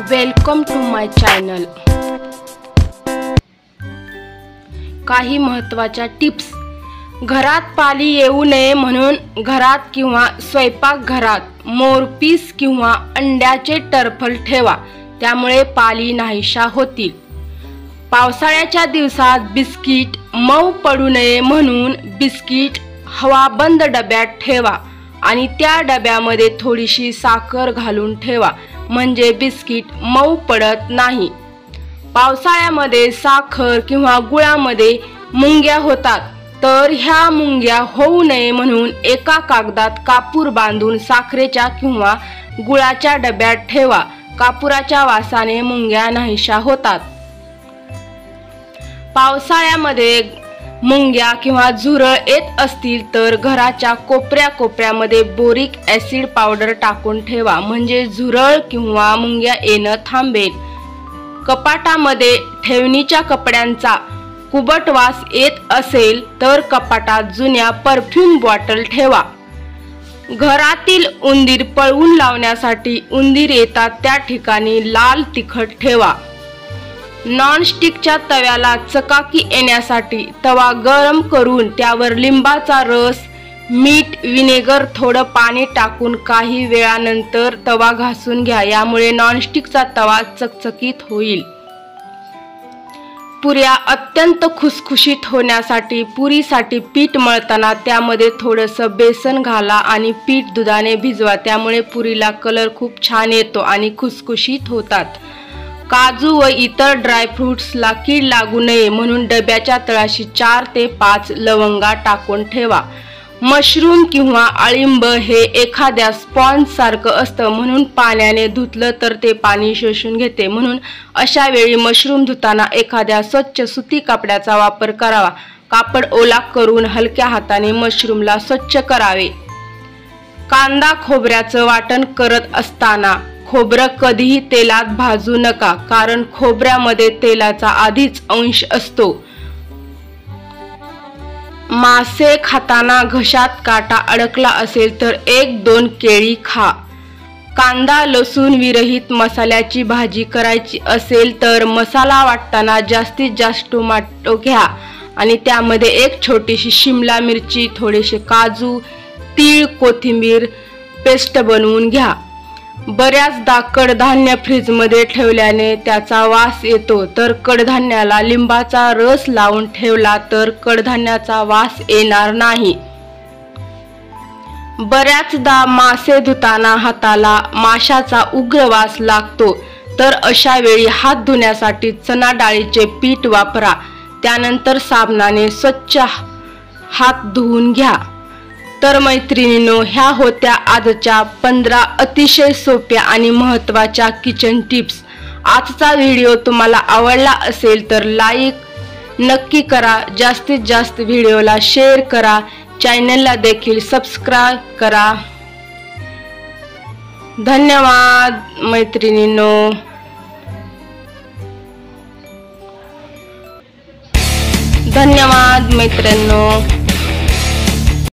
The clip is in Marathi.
Welcome to my channel. काही महत्त्वाच्या टिप्स। घरात पाली येऊ नये म्हणून घरात किंवा स्वयंपाकघरात मोरपीस किंवा अंड्याचे टरफल ठेवा, त्यामुळे पाली नाहीशा होतील। पावसाळ्याच्या दिवसात बिस्किट मऊ पडू नये म्हणून बिस्किट हवाबंद डब्यात ठेवा आणि त्या डब्यामध्ये थोडीशी साखर घालून ठेवा, म्हणजे बिस्किट मऊ पडत नाही। पावसाळ्यामध्ये साखर किंवा गुळामध्ये मुंग्या होतात, तर ह्या मुंग्या होऊ नये म्हणून एका कागदात कापूर बांधून साखरेच्या किंवा गुळाच्या डब्यात ठेवा। कापुराच्या वासाने मुंग्या नाहीशा होतात। पावसाळ्यामध्ये मुंग्या किंवा झुरळ येत असतील तर घराच्या कोपऱ्यामध्ये बोरिक ॲसिड पावडर टाकून ठेवा, म्हणजे झुरळ किंवा मुंग्या येणं थांबेल। कपाटामध्ये ठेवणीच्या कपड्यांचा कुबट वास येत असेल तर कपाटात जुन्या परफ्यूम बॉटल ठेवा। घरातील उंदीर पळवून लावण्यासाठी उंदीर येतात त्या ठिकाणी लाल तिखट ठेवा। नॉनस्टिकच्या तव्याला चकाकी येण्यासाठी तवा गरम करून त्यावर लिंबाचा रस, मीठ, विनेगर, थोडं पाणी टाकून काही वेळानंतर तवा घासून घ्या, यामुळे नॉनस्टिकचा तवा चकचकीत होईल। पुऱ्या अत्यंत खुसखुशीत होण्यासाठी पुरीसाठी पीठ मळताना त्यामध्ये थोडंसं बेसन घाला आणि पीठ दुधाने भिजवा, त्यामुळे पुरीला कलर खूप छान येतो आणि खुसखुशीत होतात। काजू व इतर ड्रायफ्रुट्सला कीड लागू नये म्हणून डब्याच्या तळाशी 4 ते 5 लवंगा टाकून ठेवा। मशरूम किंवा अळिंब हे एखाद्या स्पॉन्ज सारखं असतं, म्हणून पाण्याने धुतलं तर ते पाणी शोषून घेते, म्हणून अशा वेळी मशरूम धुताना एखाद्या स्वच्छ सुती कापडाचा वापर करावा। कापड ओला करून हलक्या हाताने मशरूमला स्वच्छ करावे। कांदा खोबऱ्याचं वाटण करत असताना खोबरं कधीही तेलात भाजू नका, कारण खोबऱ्यामध्ये तेलाचा आधीच अंश असतो। मासे खाताना घशात काटा अडकला असेल तर 1-2 केळी खा। कांदा लसूण विरहित मसाल्याची भाजी करायची असेल तर मसाला वाटताना जास्तीत जास्त टोमॅटो घ्या आणि त्यामध्ये 1 छोटीशी शिमला मिरची, थोडेसे काजू, तीळ, कोथिंबीर पेस्ट बनवून घ्या। बऱ्याचदा कडधान्य फ्रीजमध्ये ठेवल्याने त्याचा वास येतो, तर कडधान्याला लिंबाचा रस लावून ठेवला तर कडधान्याचा वास येणार नाही। बऱ्याचदा मासे धुताना हाताला माशाचा उग्र वास लागतो, तर अशा वेळी हात धुण्यासाठी चणा डाळीचे पीठ वापरा, त्यानंतर साबणाने स्वच्छ हात धुवून घ्या। तर मैत्रिणींनो, ह्या होत्या आजच्या 15 अतिशय सोप्या आणि महत्त्वाच्या किचन टिप्स। आजचा व्हिडिओ तुम्हाला आवडला असेल तर लाईक नक्की करा, जास्तीत जास्त व्हिडिओला शेअर करा, चॅनलला देखील सबस्क्राईब करा। धन्यवाद मैत्रिणींनो। धन्यवाद मैत्रिणींनो।